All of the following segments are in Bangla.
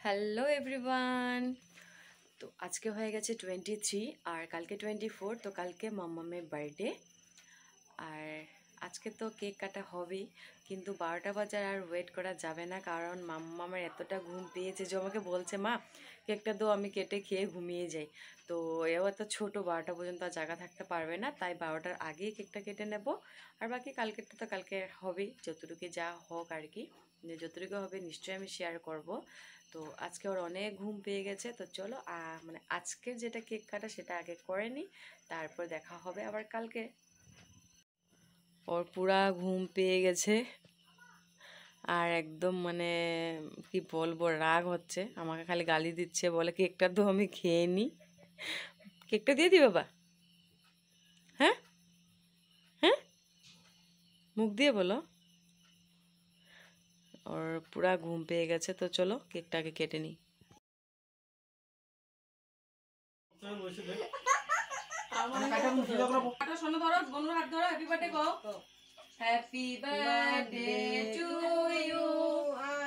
Hello everyone. তো আজকে হয়ে গেছে 23 আর কালকে 24। তো কালকে মাম্মামের বার্থডে। আর আজকে তো কেক কাটা হবেই, কিন্তু 12টা বাজার আর ওয়েট করা যাবে না, কারণ মাম্মামের এতটা ঘুম পেয়েছে যে আমাকে বলছে মা কেকটা তো আমি কেটে খেয়ে ঘুমিয়ে যাই। তো এও এত ছোটো, 12টা পর্যন্ত আর জায়গা থাকতে পারবে না, তাই 12টার আগেই কেকটা কেটে নেব। আর বাকি কালকেরটা তো কালকে হবেই, যতটুকু যা হোক আর কি, যতটুকু হবে নিশ্চয়ই আমি শেয়ার করব। তো আজকে ওর অনেক ঘুম পেয়ে গেছে, তো চলো মানে আজকের যেটা কেক কাটা সেটা আগে করে নিই, তারপর দেখা হবে আবার কালকে। ওর পুরা ঘুম পেয়ে গেছে আর একদম মানে কি বলবো, রাগ হচ্ছে, আমাকে খালি গালি দিচ্ছে, বলে কেকটা তো আমি খেয়ে নিই। কেকটা দিয়ে দি বাবা। হ্যাঁ হ্যাঁ, মুখ দিয়ে বলো। ওর পুরা ঘুম পেয়ে গেছে, তো চলো কেকটাকে কেটে নিই। Happy birthday to you.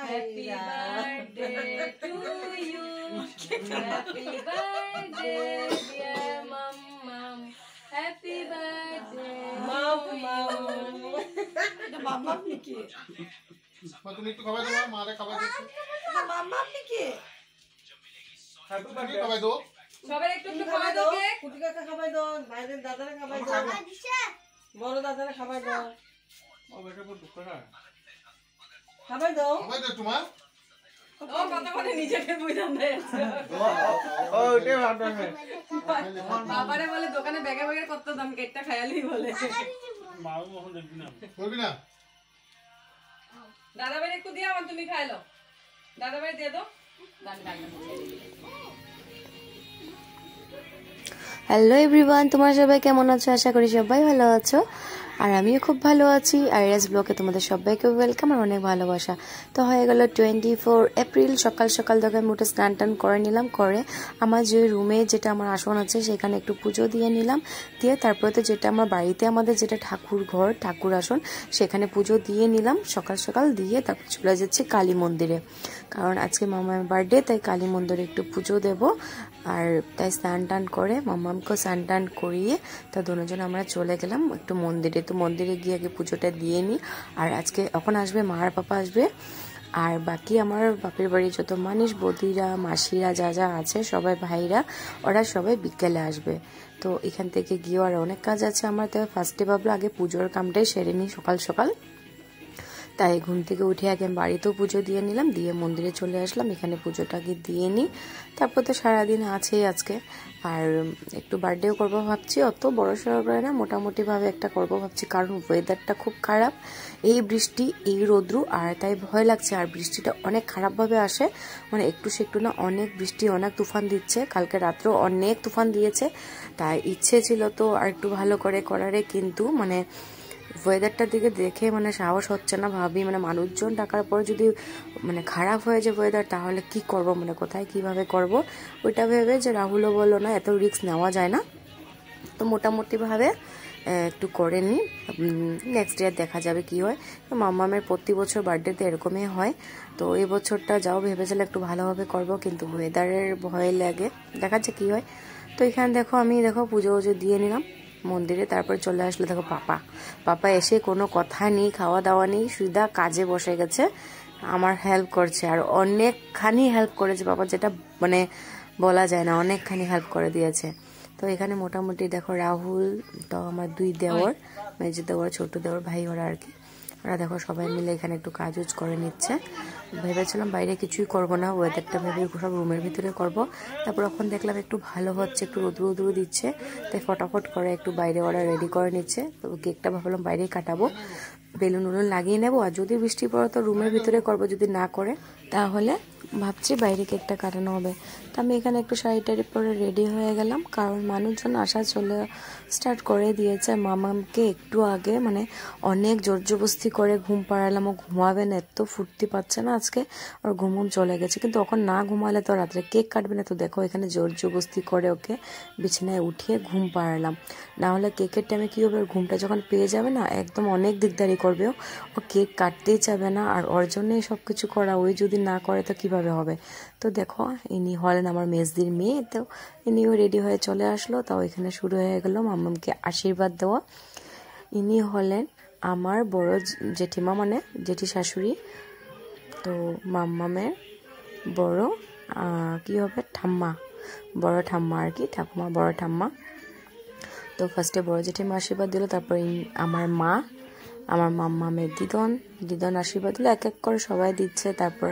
Happy birthday to you. Happy birthday dear mom. Happy birthday mom. মাম্মা আপনি কি? তুমি একটু খাবার দাও, মারে খাবার দিচ্ছি। মাম্মা আপনি কি? তুমি খাবার দাও। সবাই একটু একটু খাবার দাও। কুটি কাকা খাবার দাও, ভাইদের দাদারা খাবার দাও, বড় দাদারা খাবার দাও। ও বেটা বড় দুঃখ না। খাবার দাও। খাবার দাও তোমার। ও কত করে নিজেকে বুঝান দেয়। ও ওটা ভালো না। বাবারে বলে দোকানে ব্যাগে ব্যাগে কত দাম, কেকটা খায়ালি বলে। মাও মোহন দেখবি না। করবি না। দাদা ভাই একটু দিয়ে আমার, তুমি খাইলো। দাদা ভাই দিয়ে দাও। হ্যালো এভরিওয়ান, তোমরা সবাই কেমন আছো? আশা করি সবাই ভালো আছো, আর আমিও খুব ভালো আছি। আইরাস ব্লগে তোমাদের সবাইকে ওয়েলকাম আর অনেক ভালোবাসা। তো হয়ে গেল 24 এপ্রিল, সকাল সকাল থেকে আমি উঠে স্নান টান করে নিলাম, করে আমার যে রুমে যেটা আমার আসন আছে সেখানে একটু পুজো দিয়ে নিলাম, দিয়ে তারপরে তো যেটা আমার বাড়িতে আমাদের যেটা ঠাকুর ঘর, ঠাকুর আসন, সেখানে পুজো দিয়ে নিলাম সকাল সকাল, দিয়ে তারপর চলে যাচ্ছি কালী মন্দিরে, কারণ আজকে মামার বার্থডে, তাই কালী মন্দিরে একটু পুজো দেব। আর তাই স্নান টান করে মামামকে স্নান টান করিয়ে তা দুজন আমরা চলে গেলাম একটু মন্দিরে। তো মন্দিরে গিয়ে আগে পুজোটা দিয়ে নিই। আর আজকে এখন আসবে মা আর পাপা আসবে, আর বাকি আমার বাপের বাড়ি যত মানুষ, বৌদিরা, মাসিরা যা যা আছে সবাই, ভাইরা, ওরা সবাই বিকেলে আসবে। তো এখান থেকে গিয়ে আর অনেক কাজ আছে আমার, তাই ফার্স্টে ভাবলো আগে পুজোর কামটাই সেরে নিই সকাল সকাল। তাই ঘুম থেকে উঠে আগে বাড়িতেও পুজো দিয়ে নিলাম, দিয়ে মন্দিরে চলে আসলাম, এখানে পুজোটাকে দিয়ে নিই। তারপর তো সারাদিন আছেই আজকে, আর একটু বার্থডেও করবো ভাবছি, অত বড় সড়ো করে না, মোটামুটিভাবে একটা করবো ভাবছি, কারণ ওয়েদারটা খুব খারাপ, এই বৃষ্টি এই রোদ্রু, আর তাই ভয় লাগছে। আর বৃষ্টিটা অনেক খারাপভাবে আসে, মানে একটু সে একটু না, অনেক বৃষ্টি, অনেক তুফান দিচ্ছে, কালকে রাত্রেও অনেক তুফান দিয়েছে। তাই ইচ্ছে ছিল তো আর একটু ভালো করে করারে, কিন্তু মানে ওয়েদারটার দিকে দেখে মানে সাহস হচ্ছে না, ভাবি মানে মানুষজন ডাকার পর যদি মানে খারাপ হয়ে যায় ওয়েদার, তাহলে কি করব, মানে কোথায় কিভাবে করব, ওইটা ভেবে যে রাহুলও বললো না এত রিস্ক নেওয়া যায় না, তো মোটামুটিভাবে একটু করে নিই, নেক্সট ইয়ার দেখা যাবে কি হয়। তো মাম্মামের প্রতি বছর বার্থডেতে এরকমই হয়, তো এই বছরটা যাও ভেবেছিলাম একটু ভালোভাবে করব, কিন্তু ওয়েদারের ভয় লাগে, দেখা যাচ্ছে কি হয়। তো এখানে দেখো আমি পুজো দিয়ে নিলাম মন্দিরে, তারপর চলে আসলো দেখো পাপা এসে কোনো কথা নেই, খাওয়া দাওয়া নেই, সুবিধা কাজে বসে গেছে, আমার হেল্প করছে, আর অনেকখানি হেল্প করেছে পাপা, যেটা মানে বলা যায় না, অনেকখানি হেল্প করে দিয়েছে। তো এখানে মোটামুটি দেখো রাহুল, তো আমার দুই দেওর, মেজো দেওর, ছোট দেওর, ভাই ওরা আর কি, ওরা দেখো সবাই মিলে এখানে একটু কাজ করে নিচ্ছে। ভেবেছিলাম বাইরে কিছুই করব না, ওয়েদারটা ভেবে সব রুমের ভিতরে করব, তারপর এখন দেখলাম একটু ভালো হচ্ছে, একটু রোদ্রু দিচ্ছে, তাই ফটাফট করে একটু বাইরে ওরা রেডি করে নিচ্ছে। তো কেকটা ভাবলাম বাইরেই কাটাবো, বেলুন লাগিয়ে নেবো, আর যদি বৃষ্টি পড়ে তো রুমের ভিতরে করব, যদি না করে তাহলে ভাবছি বাইরে কেকটা কাটানো হবে। তো আমি এখানে একটু শাড়ি টাড়ি পরে রেডি হয়ে গেলাম, কারণ মানুষজন আসা চলে স্টার্ট করে দিয়েছে। মামাকে একটু আগে মানে অনেক জোর জবস্তি করে ঘুম পাড়ালাম, ও ঘুমাবে না, এত ফুর্তি পাচ্ছে না আজকে, ওর ঘুম চলে গেছে, কিন্তু ওখন না ঘুমালে তো রাত্রে কেক কাটবে না। তো দেখো এখানে জোর জবস্তি করে ওকে বিছানায় উঠিয়ে ঘুম পাড়ালাম, না হলে কেকের টাইমে কী হবে, ওর ঘুমটা যখন পেয়ে যাবে না একদম অনেক দিকদারি করবে, ও কেক কাটতেই চাবে না, আর ওর জন্যই সব কিছু করা, ওই যদি না করে তো কী কিভাবে হবে। তো দেখো ইনি হলেন আমার মেজদির মেয়ে, তো ইনিও রেডি হয়ে চলে আসলো। তাও এখানে শুরু হয়ে গেল মাম্মামকে আশীর্বাদ দেওয়া। ইনি হলেন আমার বড় জেঠিমা, মানে জেঠি শাশুড়ি। তো মাম্মামের বড় কি হবে ঠাম্মা, বড় ঠাম্মা আর কি, ঠাকুমা বড় ঠাম্মা। তো ফার্স্টে বড় জেঠিমা আশীর্বাদ দিল, তারপর আমার মা, আমার মাম্মামের দিদন আশীর্বাদ দিল। এক এক করে সবাই দিচ্ছে। তারপর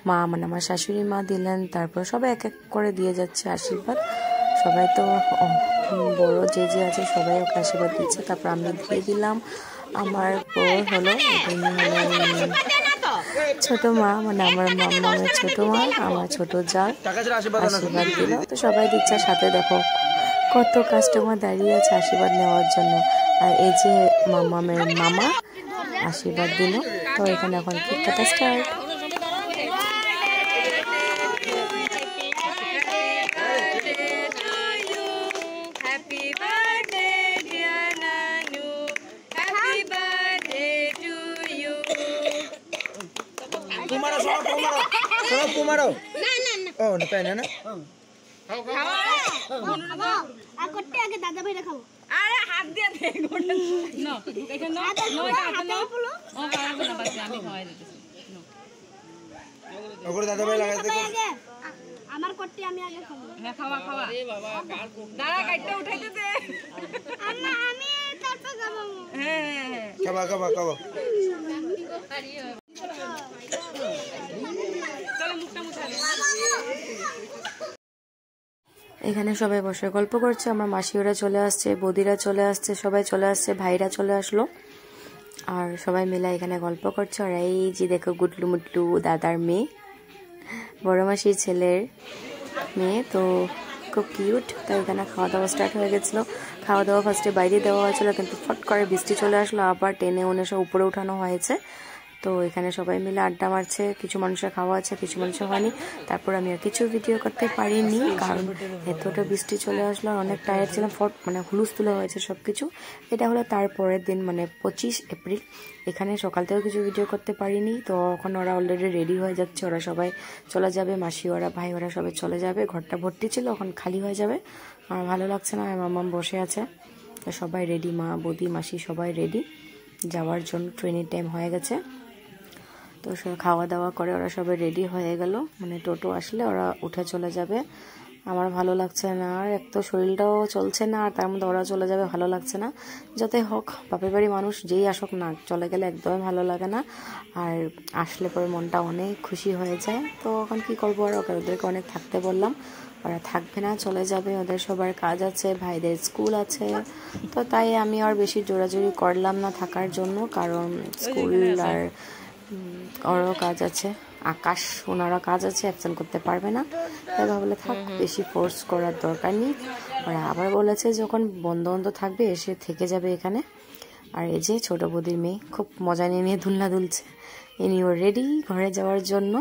মা মানে আমার শাশুড়ি মা দিলেন। তারপর সবাই এক এক করে দিয়ে যাচ্ছে আশীর্বাদ। সবাই তো বড় যে আছে সবাই ওকে আশীর্বাদ দিচ্ছে। তারপর আমি দিয়ে দিলাম। আমার বড় হলো ছোট মা, মানে আমার মাম্মামের ছোট মা, আমার ছোট জাল আশীর্বাদ দিল। তো সবাই দিচ্ছে। সাথে দেখো কত কাস্টমার দাঁড়িয়ে আছে আশীর্বাদ নেওয়ার জন্য। আর এই যে মাম্মামের মামা আশীর্বাদ দিল। তো এখানে এখন কেক কাটা স্টার্ট। দাদা ভাইরা খাবো। আরে হাত দিয়ে দে গোটা নো এখানে নো হাতে বলো ও পারবো না, বাস আমি খাওয়াই দিতেছি নো ওগো দাদা ভাই লাগাতে আমার করতে আমি আগে খাবো। হ্যাঁ খাওয়া খাওয়া। আরে বাবা কার দাঁড়া কাটতে উঠাইতে দে আম্মা, আমি তারপর খাবো। হ্যাঁ খাওয়া খাওয়া খাওয়া চলো মুখটা মুছা দে। এখানে সবাই বসে গল্প করছে। আমার মাসিওরা চলে আসছে, বৌদিরা চলে আসছে, সবাই চলে আসছে, ভাইরা চলে আসলো। আর সবাই মিলে এখানে গল্প করছে। আর এই যে দেখো গুটলু মুটলু দাদার মেয়ে, বড় মাসির ছেলের মেয়ে, তো খুব কিউট। তো এখানে খাওয়া দাওয়া স্টার্ট হয়ে গেছিলো। খাওয়া দাওয়া ফার্স্টে বাইরে দেওয়া হয়েছিল, কিন্তু ফট করে বৃষ্টি চলে আসলো, আবার টেনে উনে সব উপরে উঠানো হয়েছে। তো এখানে সবাই মিলে আড্ডা মারছে। কিছু মানুষের খাওয়া আছে, কিছু মানুষের হয়নি। তারপর আমি আর কিছু ভিডিও করতে পারিনি, কারণ এতটা বৃষ্টি চলে আসলো, অনেক টায়ার্ড ছিলাম। মানে হুলুস তুলে হয়েছে সব কিছু। এটা হলো তারপরের দিন, মানে 25 এপ্রিল। এখানে সকাল থেকেও কিছু ভিডিও করতে পারিনি। তো এখন ওরা অলরেডি রেডি হয়ে যাচ্ছে, ওরা সবাই চলে যাবে, মাসি ওরা ভাই ওরা সবাই চলে যাবে। ঘরটা ভর্তি ছিল, এখন খালি হয়ে যাবে। আর ভালো লাগছে না, মাম্মাম বসে আছে। তো সবাই রেডি, মা বৌদি মাসি সবাই রেডি যাওয়ার জন্য। ট্রেনের টাইম হয়ে গেছে। তো খাওয়া দাওয়া করে ওরা সবাই রেডি হয়ে গেল, মানে টোটো আসলে ওরা উঠে চলে যাবে। আমার ভালো লাগছে না, আর এক তো শরীরটাও চলছে না, আর তার মধ্যে ওরা চলে যাবে, ভালো লাগছে না। যতই হোক বাপের বাড়ি মানুষ যেই আসুক না, চলে গেলে একদমই ভালো লাগে না। আর আসলে পরে মনটা অনেক খুশি হয়ে যায়। তো এখন কি করবো, আর ওদেরকে অনেক থাকতে বললাম, ওরা থাকবে না, চলে যাবে। ওদের সবার কাজ আছে, ভাইদের স্কুল আছে। তো তাই আমি আর বেশি জোরাজোরি করলাম না থাকার জন্য, কারণ স্কুল আর ওরও কাজ আছে, আকাশ ওনারা কাজ আছে, অ্যাবসেন্ট করতে পারবে না। তাই ভাবলে থাক, বেশি ফোর্স করার দরকার নেই। ওরা আবার বলেছে যখন বন্ধ থাকবে এসে থেকে যাবে এখানে। আর এই যে ছোট বৌদির মেয়ে খুব মজা নিয়ে দুলনা দুলছে, ইনিও রেডি ঘরে যাওয়ার জন্য।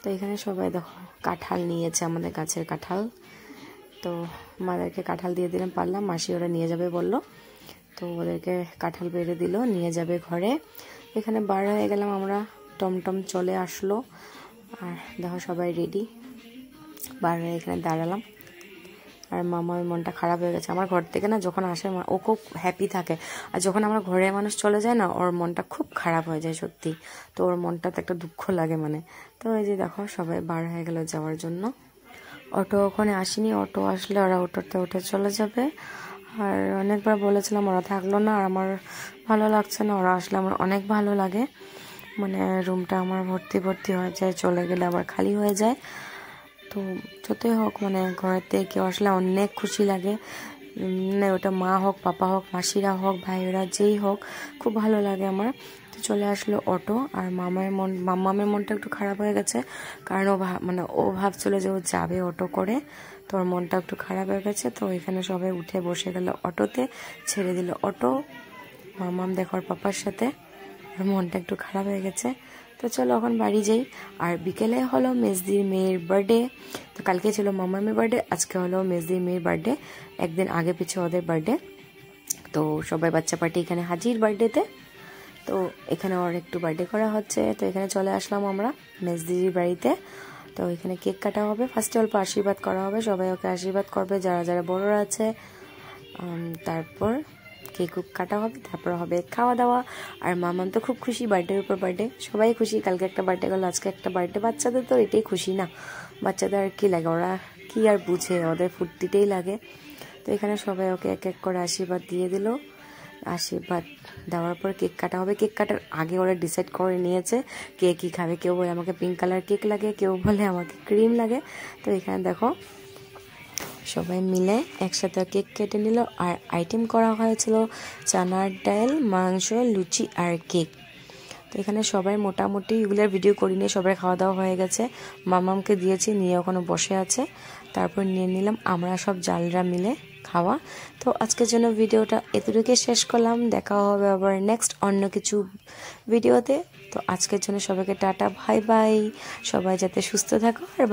তো এখানে সবাই দেখো কাঁঠাল নিয়েছে, আমাদের গাছের কাঁঠাল। তো মাদেরকে কাঁঠাল দিয়ে দিলাম, পারলাম। মাসি ওরা নিয়ে যাবে বললো, তো ওদেরকে কাঁঠাল পেড়ে দিল, নিয়ে যাবে ঘরে। এখানে বার হয়ে গেলাম আমরা, টমটম চলে আসলো। আর দেখো সবাই রেডি, বার হয়ে এখানে দাঁড়ালাম। আর মামার মনটা খারাপ হয়ে গেছে। আমার ঘর থেকে না যখন আসে ও খুব হ্যাপি থাকে, আর যখন আমার ঘরে মানুষ চলে যায় না, ওর মনটা খুব খারাপ হয়ে যায় সত্যি। তো ওর মনটাতে একটা দুঃখ লাগে মানে। তো এই যে দেখো সবাই বার হয়ে গেল যাওয়ার জন্য। অটো ওখানে আসেনি, অটো আসলে ওরা অটোতে উঠে চলে যাবে। আর অনেকবার বলেছিলাম, ওরা থাকলো না, আর আমার ভালো লাগছে না। ওরা আসলে আমার অনেক ভালো লাগে, মানে রুমটা আমার ভর্তি ভর্তি হয়ে যায়, চলে গেলে আবার খালি হয়ে যায়। তো যতই হোক, মানে ঘরেতে কেউ আসলে অনেক খুশি লাগে। মানে ওটা মা হোক, পাপা হোক, মাসিরা হোক, ভাইয়েরা যেই হোক, খুব ভালো লাগে আমার। তো চলে আসলো অটো। আর মাম্মামের মনটা একটু খারাপ হয়ে গেছে, কারণ ও ভাবছিল যে ও যাবে অটো করে, তো ওর মনটা একটু খারাপ হয়ে গেছে। তো এখানে সবাই উঠে বসে গেল অটোতে, ছেড়ে দিল অটো। মাম্মাম দেখো পাপার সাথে, ওর মনটা একটু খারাপ হয়ে গেছে। তো চলো এখন বাড়ি যাই। আর বিকেলে হলো মেজদির মেয়ের বার্থডে। তো কালকে ছিল মাম্মামের বার্থডে, আজকে হলো মেজদির মেয়ের বার্থডে, একদিন আগে পিছিয়ে ওদের বার্থডে। তো সবাই বাচ্চা পার্টি এখানে হাজির বার্থডেতে। তো এখানে ওর একটু বার্থডে করা হচ্ছে, তো এখানে চলে আসলাম আমরা মেজদিদির বাড়িতে। তো এখানে কেক কাটা হবে, ফার্স্টে অল্প আশীর্বাদ করা হবে, সবাই ওকে আশীর্বাদ করবে যারা যারা বড়রা আছে। তারপর কেক কাটা হবে, তারপর হবে খাওয়া দাওয়া। আর মামাম তো খুব খুশি, বার্থডের উপর বার্থডে, সবাই খুশি। কালকে একটা বার্থডে গেল, আজকে একটা বার্থডে। বাচ্চাদের তো এটাই খুশি না, বাচ্চাদের আর কি লাগে, ওরা কি আর বুঝে, ওদের ফুর্তিতেই লাগে। তো এখানে সবাই ওকে এক এক করে আশীর্বাদ দিয়ে দিল। আশীর্বাদ দেওয়ার পর কেক কাটা হবে। কেক কাটার আগে ওরা ডিসাইড করে নিয়েছে কে কী খাবে। কেউ বলে আমাকে পিঙ্ক কালার কেক লাগে, কেউ বলে আমাকে ক্রিম লাগে। তো এখানে দেখো সবাই মিলে একসাথে কেক কেটে নিল। আর আইটেম করা হয়েছিল চানার ডাল, মাংস, লুচি আর কেক। তো এখানে সবাই মোটামুটি এগুলোর ভিডিও করে নিয়ে সবাই খাওয়া দাওয়া হয়ে গেছে। মামামকে দিয়েছি, নিয়ে ওখানে বসে আছে। তারপর নিয়ে নিলাম আমরা সব জালরা মিলে খাওয়া। তো আজকের জন্য ভিডিওটা এতটুকু শেষ করলাম, দেখা হবে আবার নেক্সট অন্য কিছু ভিডিওতে। তো আজকের জন্য সবাইকে টাটা, বাই বাই। সবাই যাতে সুস্থ থাকো আর